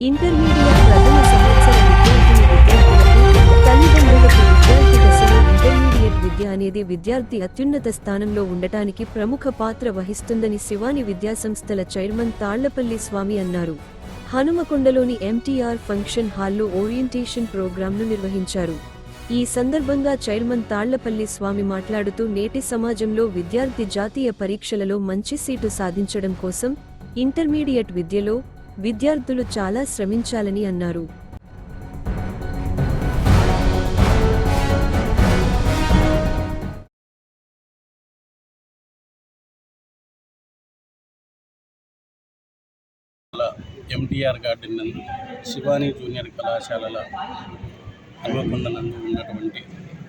Intermediate ప్రథమ సంవత్సర విద్యార్థులకు తల్లిదండ్రులకు విద్యార్థి దశలో ఇంటర్మీడియట్ విద్య అనేది విద్యార్థి అత్యున్నత స్థానంలో ఉండటానికి ప్రముఖ పాత్ర వహిస్తుందని శివాని విద్యాసంస్థల చైర్మన్ తాళ్లపల్లి స్వామి అన్నారు. హనుమకొండలోని ఎంటీఆర్ ఫంక్షన్ హాల్లో ఓరియంటేషన్ ప్రోగ్రాంను నిర్వహించారు. ఈ సందర్భంగా చైర్మన్ తాళ్లపల్లి స్వామి మాట్లాడుతూ నేటి సమాజంలో విద్యార్థి జాతీయ పరీక్షలలో మంచి సీటు సాధించడం కోసం ఇంటర్మీడియట్ విద్యలో విద్యార్థులు చాలా శ్రమించాలని అన్నారు. ఎంటీఆర్ గార్డెన్ నందు శివాని జూనియర్ కళాశాలల హనుమకొండ నందు ఉన్నటువంటి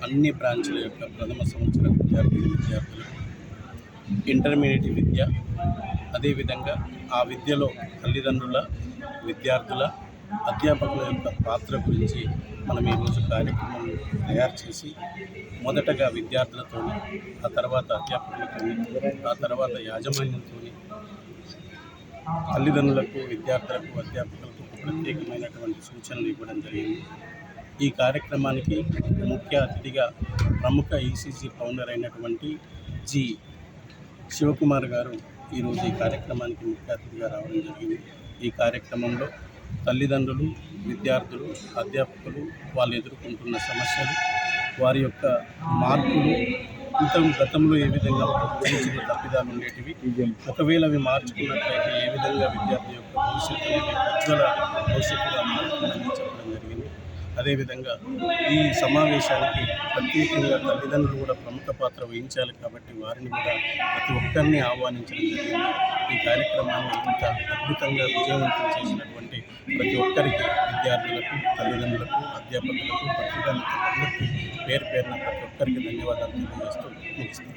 అన్ని బ్రాంచ్ల యొక్క ప్రథమ సంవత్సర విద్యార్థులకు ఇంటర్మీడియట్ విద్య, అదేవిధంగా ఆ విద్యలో తల్లిదండ్రుల, విద్యార్థుల, అధ్యాపకుల యొక్క పాత్ర గురించి మనం ఈరోజు కార్యక్రమం తయారు చేసి మొదటగా విద్యార్థులతో, ఆ తర్వాత అధ్యాపకులతో, ఆ తర్వాత యాజమాన్యంతో తల్లిదండ్రులకు, విద్యార్థులకు, అధ్యాపకులకు ప్రత్యేకమైనటువంటి సూచనలు ఇవ్వడం జరిగింది. ఈ కార్యక్రమానికి ముఖ్య అతిథిగా ప్రముఖ ఈసీసీ ఫౌండర్ అయినటువంటి జి శివకుమార్ గారు ఈరోజు ఈ కార్యక్రమానికి ముఖ్య అతిథిగా రావడం జరిగింది. ఈ కార్యక్రమంలో తల్లిదండ్రులు, విద్యార్థులు, అధ్యాపకులు వాళ్ళు ఎదుర్కొంటున్న సమస్యలు, వారి యొక్క మార్పులు, గతంలో ఏ విధంగా చిన్న తప్పిదాలు ఉండేటివి, ఒకవేళ అవి మార్చుకున్నట్లయితే ఏ విధంగా విద్యార్థి యొక్క భవిష్యత్తు అనేది ఉజ్వల భవిష్యత్తుగా మారుతుందని చెప్పడం జరిగింది. అదేవిధంగా ఈ సమావేశానికి ప్రత్యేకంగా తల్లిదండ్రులు కూడా ప్రముఖ పాత్ర వహించాలి కాబట్టి వారిని కూడా ప్రతి ఒక్కరిని ఆహ్వానించడం జరిగింది. ఈ కార్యక్రమాన్ని ఇంత అద్భుతంగా విజయవంతం చేసినటువంటి ప్రతి ఒక్కరికి, విద్యార్థులకు, తల్లిదండ్రులకు, అధ్యాపకులకు, పత్రికా మిత్రులందరికీ పేరు పేరున ప్రతి ఒక్కరికి ధన్యవాదాలు తెలియజేస్తూ ముగిస్తాను.